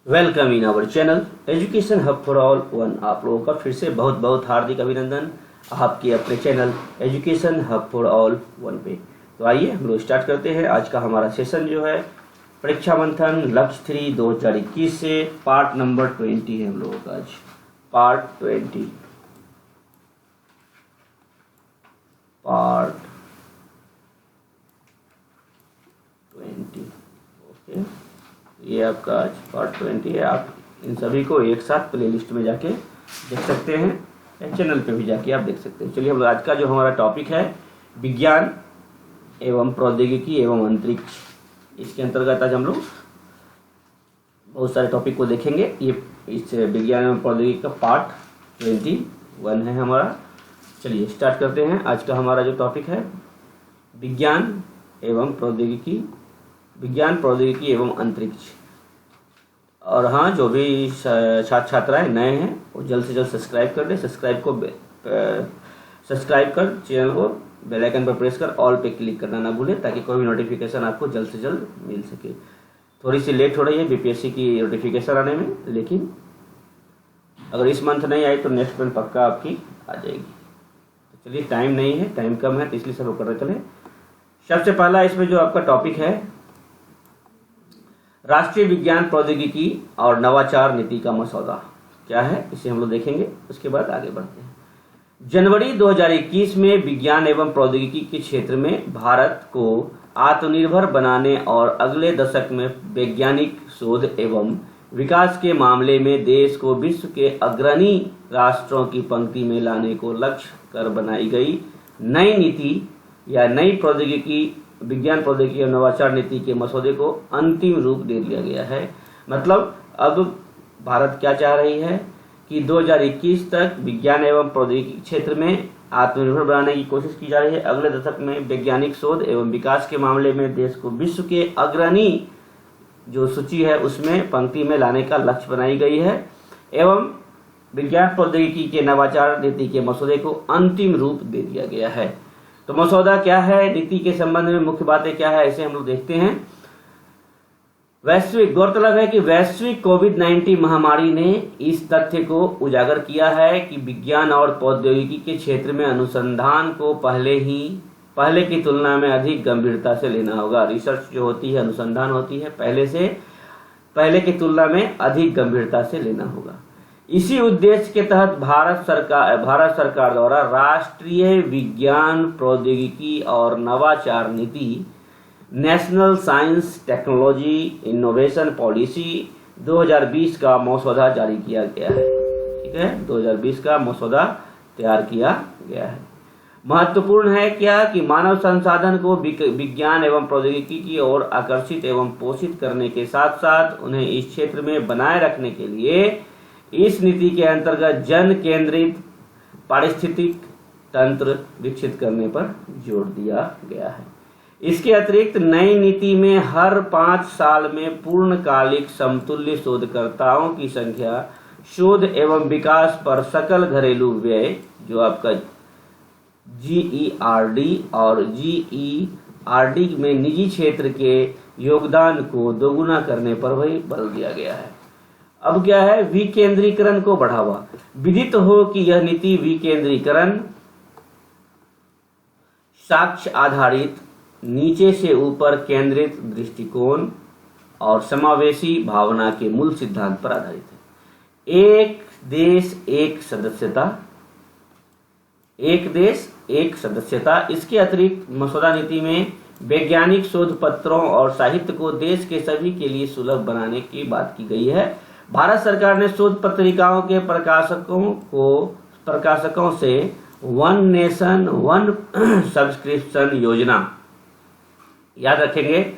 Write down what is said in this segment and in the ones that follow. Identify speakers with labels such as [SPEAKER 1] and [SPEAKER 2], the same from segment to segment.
[SPEAKER 1] Welcome in our channel education hub for all one. आप लोगों का फिर से बहुत बहुत हार्दिक अभिनंदन आपके अपने channel education hub for all one पे। तो आइए हम लोग स्टार्ट करते हैं। आज का हमारा सेशन जो है परीक्षा मंथन लक्ष्य 3 2021 से पार्ट नंबर 20 है हम लोगों का। आज पार्ट 20 ओके, ये आपका आज पार्ट 20 है। आप इन सभी को एक साथ प्लेलिस्ट में जाके देख सकते हैं या चैनल पे भी जाके आप देख सकते हैं। चलिए हम लोग आज का जो हमारा टॉपिक है विज्ञान एवं प्रौद्योगिकी एवं अंतरिक्ष, इसके अंतर्गत आज हम लोग बहुत सारे टॉपिक को देखेंगे। ये इस विज्ञान एवं प्रौद्योगिकी का पार्ट 21 है हमारा। चलिए स्टार्ट करते हैं। आज का हमारा जो टॉपिक है विज्ञान एवं प्रौद्योगिकी, विज्ञान प्रौद्योगिकी एवं अंतरिक्ष। और हाँ, जो भी छात्र छात्राएं नए हैं वो जल्द से जल्द सब्सक्राइब कर दें। सब्सक्राइब कर चैनल को बेल आइकन पर प्रेस कर ऑल पे क्लिक करना ना भूलें, ताकि कोई भी नोटिफिकेशन आपको जल्द से जल्द मिल सके। थोड़ी सी लेट हो रही है बीपीएससी की नोटिफिकेशन आने में, लेकिन अगर इस मंथ नहीं आई तो नेक्स्ट मंथ पक्का आपकी आ जाएगी। तो चलिए, टाइम नहीं है, टाइम कम है, तो इसलिए सब कर चले। सबसे पहला इसमें जो आपका टॉपिक है राष्ट्रीय विज्ञान प्रौद्योगिकी और नवाचार नीति का मसौदा क्या है, इसे हम लोग देखेंगे। उसके बाद आगे बढ़ते हैं। जनवरी 2021 में विज्ञान एवं प्रौद्योगिकी के क्षेत्र में भारत को आत्मनिर्भर बनाने और अगले दशक में वैज्ञानिक शोध एवं विकास के मामले में देश को विश्व के अग्रणी राष्ट्रों की पंक्ति में लाने को लक्ष्य कर बनाई गई नई नीति या नई प्रौद्योगिकी विज्ञान प्रौद्योगिकी और नवाचार नीति के मसौदे को अंतिम रूप दे दिया गया है। मतलब अब भारत क्या चाह रही है कि 2021 तक विज्ञान एवं प्रौद्योगिकी क्षेत्र में आत्मनिर्भर बनाने की कोशिश की जा रही है। अगले दशक में वैज्ञानिक शोध एवं विकास के मामले में देश को विश्व के अग्रणी जो सूची है उसमें पंक्ति में लाने का लक्ष्य बनाई गई है, एवं विज्ञान प्रौद्योगिकी के नवाचार नीति के मसौदे को अंतिम रूप दे दिया गया है। तो मसौदा क्या है, नीति के संबंध में मुख्य बातें क्या है, ऐसे हम लोग देखते हैं। गौरतलब है कि वैश्विक कोविड-19 महामारी ने इस तथ्य को उजागर किया है कि विज्ञान और प्रौद्योगिकी के क्षेत्र में अनुसंधान को पहले की तुलना में अधिक गंभीरता से लेना होगा। रिसर्च जो होती है, अनुसंधान होती है, पहले की तुलना में अधिक गंभीरता से लेना होगा। इसी उद्देश्य के तहत भारत सरकार द्वारा राष्ट्रीय विज्ञान प्रौद्योगिकी और नवाचार नीति national science technology innovation policy 2020 का मसौदा जारी किया गया है। ठीक है, 2020 का मसौदा तैयार किया गया है। महत्वपूर्ण है क्या कि मानव संसाधन को विज्ञान एवं प्रौद्योगिकी की ओर आकर्षित एवं पोषित करने के साथ साथ उन्हें इस क्षेत्र में बनाए रखने के लिए इस नीति के अंतर्गत जन केंद्रित पारिस्थितिक तंत्र विकसित करने पर जोर दिया गया है। इसके अतिरिक्त नई नीति में हर 5 साल में पूर्णकालिक समतुल्य शोधकर्ताओं की संख्या, शोध एवं विकास पर सकल घरेलू व्यय जो आपका GERD और GERD में निजी क्षेत्र के योगदान को दोगुना करने पर भी बल दिया गया है। अब क्या है, विकेंद्रीकरण को बढ़ावा। विदित हो कि यह नीति विकेंद्रीकरण, साक्ष्य आधारित, नीचे से ऊपर केंद्रित दृष्टिकोण और समावेशी भावना के मूल सिद्धांत पर आधारित है। एक देश एक सदस्यता। इसके अतिरिक्त मसौदा नीति में वैज्ञानिक शोध पत्रों और साहित्य को देश के सभी के लिए सुलभ बनाने की बात की गई है। भारत सरकार ने शोध पत्रिकाओं के प्रकाशकों से वन नेशन वन सब्सक्रिप्शन योजना, याद रखेंगे,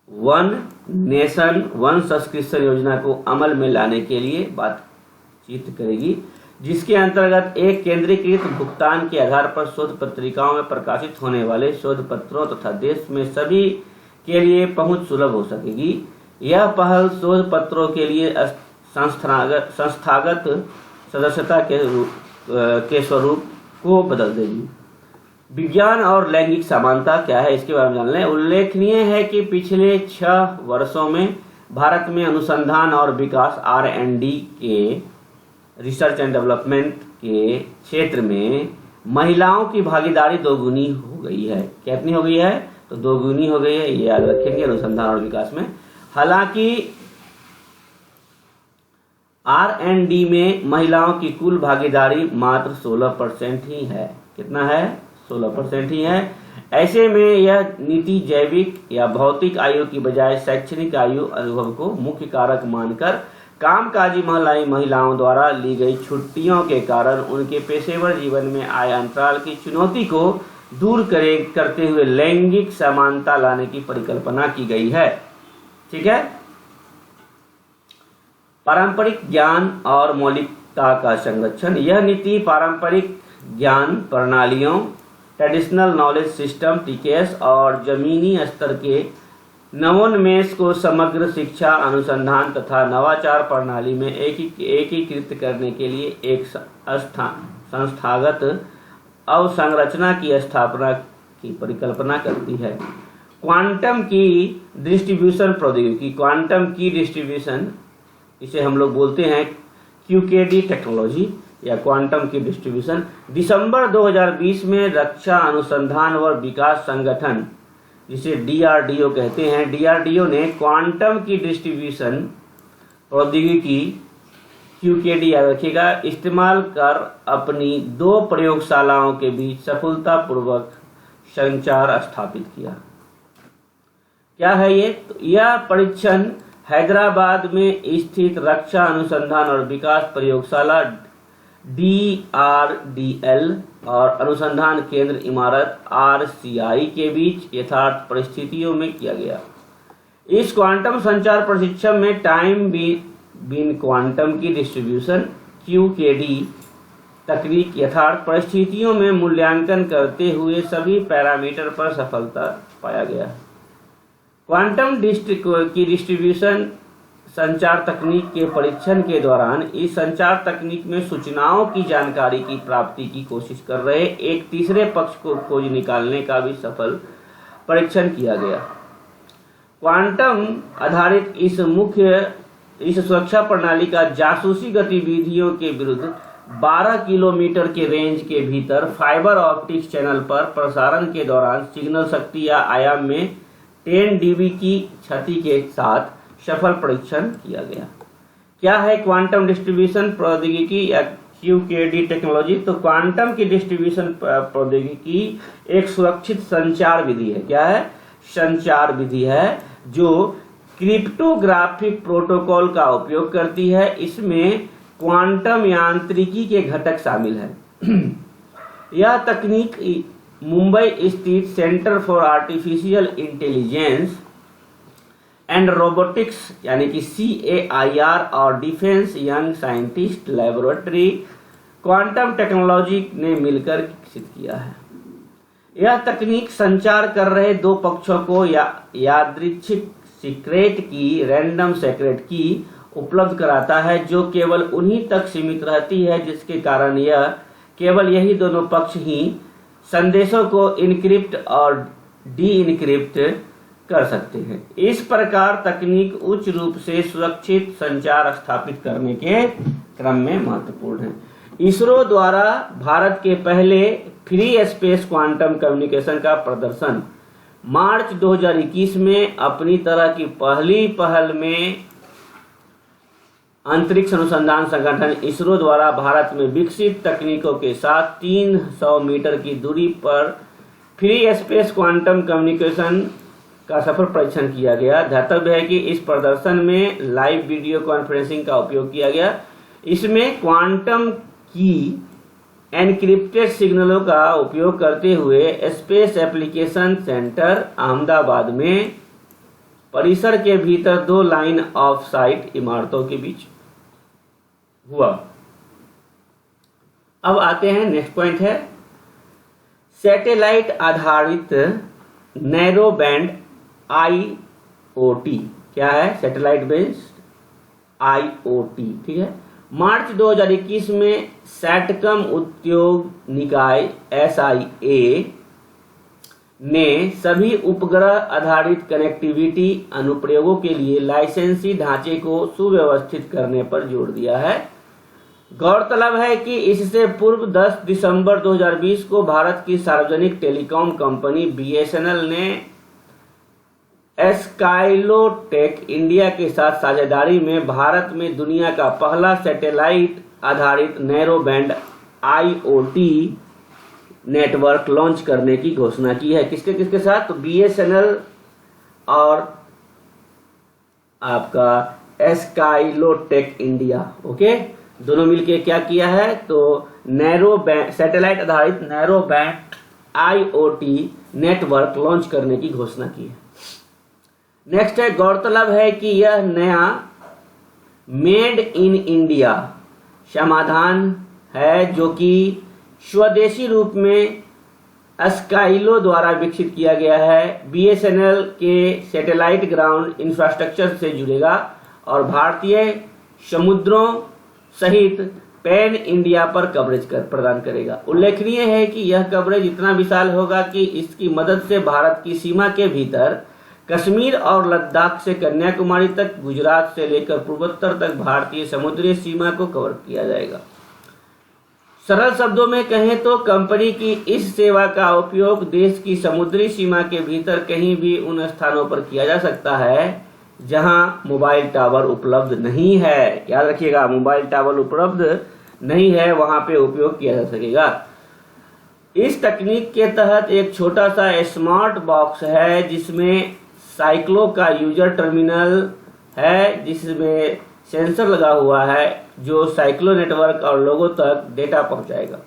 [SPEAKER 1] वन नेशन वन सब्सक्रिप्शन योजना को अमल में लाने के लिए बातचीत करेगी, जिसके अंतर्गत एक केंद्रीकृत भुगतान के आधार पर शोध पत्रिकाओं में प्रकाशित होने वाले शोध पत्रों तथा देश में सभी के लिए पहुंच सुलभ हो सकेगी। यह पहल शोध पत्रों के लिए संस्थागत सदस्यता के स्वरूप को बदल देगी। विज्ञान और लैंगिक समानता क्या है, इसके बारे में जान लें। उल्लेखनीय है कि पिछले 6 वर्षों में भारत में अनुसंधान और विकास R&D के रिसर्च एंड डेवलपमेंट के क्षेत्र में महिलाओं की भागीदारी दोगुनी हो गई है। कितनी हो गई है? तो दोगुनी हो गई है, ये याद रखेंगे अनुसंधान और विकास में। हालांकि R&D में महिलाओं की कुल भागीदारी मात्र 16% ही है। कितना है? 16% ही है। ऐसे में यह नीति जैविक या भौतिक आयु की बजाय शैक्षणिक आयु अनुभव को मुख्य कारक मानकर कामकाजी महिलाओं द्वारा ली गई छुट्टियों के कारण उनके पेशेवर जीवन में आय अंतराल की चुनौती को दूर करते हुए लैंगिक समानता लाने की परिकल्पना की गई है। ठीक है। पारंपरिक ज्ञान और मौलिकता का संरक्षण। यह नीति पारंपरिक ज्ञान प्रणालियों, ट्रेडिशनल नॉलेज सिस्टम TKS और जमीनी स्तर के नवोन्मेष को समग्र शिक्षा, अनुसंधान तथा नवाचार प्रणाली में एकीकृत करने के लिए एक संस्थागत अवसंरचना की स्थापना की परिकल्पना करती है। क्वांटम की डिस्ट्रीब्यूशन प्रौद्योगिकी, क्वांटम की डिस्ट्रीब्यूशन, इसे हम लोग बोलते हैं QKD टेक्नोलॉजी या क्वांटम की डिस्ट्रीब्यूशन। दिसंबर 2020 में रक्षा अनुसंधान व विकास संगठन, जिसे DRDO कहते हैं, DRDO ने क्वांटम की डिस्ट्रीब्यूशन प्रौद्योगिकी QKD याद रखिएगा इस्तेमाल कर अपनी 2 प्रयोगशालाओं के बीच सफलतापूर्वक संचार स्थापित किया। क्या है ये? तो यह परीक्षण हैदराबाद में स्थित रक्षा अनुसंधान और विकास प्रयोगशाला DRDL और अनुसंधान केंद्र इमारत RCI के बीच यथार्थ परिस्थितियों में किया गया। इस क्वांटम संचार प्रशिक्षण में टाइम बीन क्वांटम की डिस्ट्रीब्यूशन QKD तकनीक यथार्थ परिस्थितियों में मूल्यांकन करते हुए सभी पैरामीटर पर सफलता पाया गया। क्वांटम की डिस्ट्रीब्यूशन संचार तकनीक के परीक्षण के दौरान इस संचार तकनीक में सूचनाओं की जानकारी की प्राप्ति की कोशिश कर रहे एक तीसरे पक्ष को खोज निकालने का भी सफल परीक्षण किया गया। क्वांटम आधारित इस सुरक्षा प्रणाली का जासूसी गतिविधियों के विरुद्ध 12 किलोमीटर के रेंज के भीतर फाइबर ऑप्टिक्स चैनल पर प्रसारण के दौरान सिग्नल शक्ति या आयाम में 10 dB की क्षति के साथ सफल परीक्षण किया गया। क्या है क्वांटम डिस्ट्रीब्यूशन प्रौद्योगिकी या QKD टेक्नोलॉजी? तो क्वांटम की डिस्ट्रीब्यूशन प्रौद्योगिकी एक सुरक्षित संचार विधि है। क्या है? संचार विधि है जो क्रिप्टोग्राफिक प्रोटोकॉल का उपयोग करती है। इसमें क्वांटम यांत्रिकी के घटक शामिल हैं। यह तकनीक मुंबई स्थित centre for artificial intelligence and robotics यानी कि CAIR और defence young scientist laboratory quantum technology ने मिलकर विकसित किया है। यह तकनीक संचार कर रहे 2 पक्षों को यादृच्छिक सीक्रेट की, रैंडम सीक्रेट की उपलब्ध कराता है जो केवल उन्हीं तक सीमित रहती है, जिसके कारण यह केवल यही दोनों पक्ष ही संदेशों को इनक्रिप्ट और डी इनक्रिप्ट कर सकते हैं। इस प्रकार तकनीक उच्च रूप से सुरक्षित संचार स्थापित करने के क्रम में महत्वपूर्ण है। इसरो द्वारा भारत के पहले फ्री स्पेस क्वांटम कम्युनिकेशन का प्रदर्शन मार्च 2021 में अपनी तरह की पहली पहल में अंतरिक्ष अनुसंधान संगठन इसरो द्वारा भारत में विकसित तकनीकों के साथ 300 मीटर की दूरी पर फ्री स्पेस क्वांटम कम्युनिकेशन का सफल परीक्षण किया गया। ध्यातव्य है कि इस प्रदर्शन में लाइव वीडियो कॉन्फ्रेंसिंग का उपयोग किया गया। इसमें क्वांटम की एनक्रिप्टेड सिग्नलों का उपयोग करते हुए स्पेस एप्लीकेशन सेंटर अहमदाबाद में परिसर के भीतर 2 लाइन ऑफ साइट इमारतों के बीच हुआ। अब आते हैं नेक्स्ट पॉइंट है सैटेलाइट आधारित नैरो बैंड IoT। क्या है? Satellite based IoT। ठीक है। मार्च 2021 में सैटकम उद्योग निकाय SIA ने सभी उपग्रह आधारित कनेक्टिविटी अनुप्रयोगों के लिए लाइसेंसी ढांचे को सुव्यवस्थित करने पर जोर दिया है। गौरतलब है कि इससे पूर्व 10 दिसंबर 2020 को भारत की सार्वजनिक टेलीकॉम कंपनी बीएसएनएल ने स्काइलोटेक इंडिया के साथ साझेदारी में भारत में दुनिया का पहला सैटेलाइट आधारित narrow band IoT network launch करने की घोषणा की है। किसके किसके साथ? तो बीएसएनएल और आपका स्काइलोटेक इंडिया, ओके, दोनों मिलके क्या किया है? तो नैरो बैंड सैटेलाइट आधारित narrow band IoT network launch करने की घोषणा की है। नेक्स्ट है, गौरतलब है कि यह नया मेड इन इंडिया समाधान है जो कि स्वदेशी रूप में स्काइलो द्वारा विकसित किया गया है। बीएसएनएल के सैटेलाइट ग्राउंड इंफ्रास्ट्रक्चर से जुड़ेगा और भारतीय समुद्रों सहित पैन इंडिया पर कवरेज प्रदान करेगा। उल्लेखनीय है कि यह कवरेज इतना विशाल होगा कि इसकी मदद से भारत की सीमा के भीतर कश्मीर और लद्दाख से कन्याकुमारी तक, गुजरात से लेकर पूर्वोत्तर तक भारतीय समुद्री सीमा को कवर किया जाएगा। सरल शब्दों में कहें तो कंपनी की इस सेवा का उपयोग देश की समुद्री सीमा के भीतर कहीं भी उन स्थानों पर किया जा सकता है जहां मोबाइल टावर उपलब्ध नहीं है। याद रखिएगा, मोबाइल टावर उपलब्ध नहीं है वहां पे उपयोग किया जा सकेगा। इस तकनीक के तहत एक छोटा सा स्मार्ट बॉक्स है जिसमें साइक्लो का यूजर टर्मिनल है, जिसमें सेंसर लगा हुआ है जो साइक्लो नेटवर्क और लोगों तक डेटा पहुंचाएगा।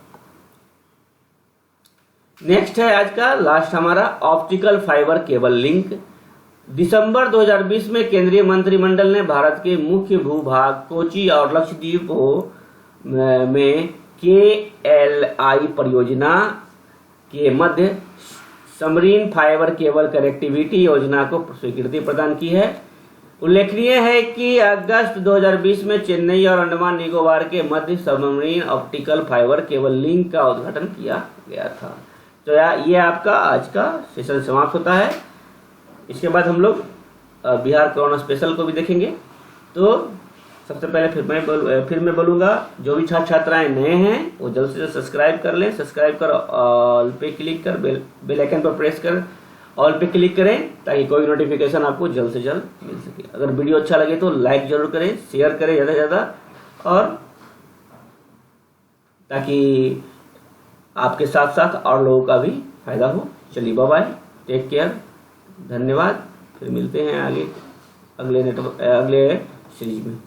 [SPEAKER 1] नेक्स्ट है आज का लास्ट हमारा ऑप्टिकल फाइबर केबल लिंक। दिसंबर 2020 में केंद्रीय मंत्रिमंडल ने भारत के मुख्य भूभाग कोची और लक्षद्वीप में KLI परियोजना के मध्य सबमरीन फाइबर केबल कनेक्टिविटी योजना को स्वीकृति प्रदान की है। उल्लेखनीय है कि अगस्त 2020 में चेन्नई और अंडमान निकोबार के मध्य submarine optical fibre cable link का उद्घाटन किया गया था। तो ये आपका आज का सेशन समाप्त होता है। इसके बाद हम लोग बिहार कोरोना स्पेशल को भी देखेंगे। तो सबसे पहले फिर मैं बोलूँगा, जो भी छात्र छात्राएं नए हैं वो जल्द से जल्द सब्सक्राइब कर लें। सब्सक्राइब कर ऑल पे क्लिक कर बेल आइकन पर प्रेस कर ऑल पे क्लिक करें ताकि कोई नोटिफिकेशन आपको जल्द से जल्द मिल सके। अगर वीडियो अच्छा लगे तो लाइक जरूर करें, शेयर करें ज़्यादा से ज़्यादा, और ताकि आपके साथ साथ और लोगों का भी फायदा हो। चलिए बाय बाय, टेक केयर, धन्यवाद। फिर मिलते हैं आगे अगले सीरीज में।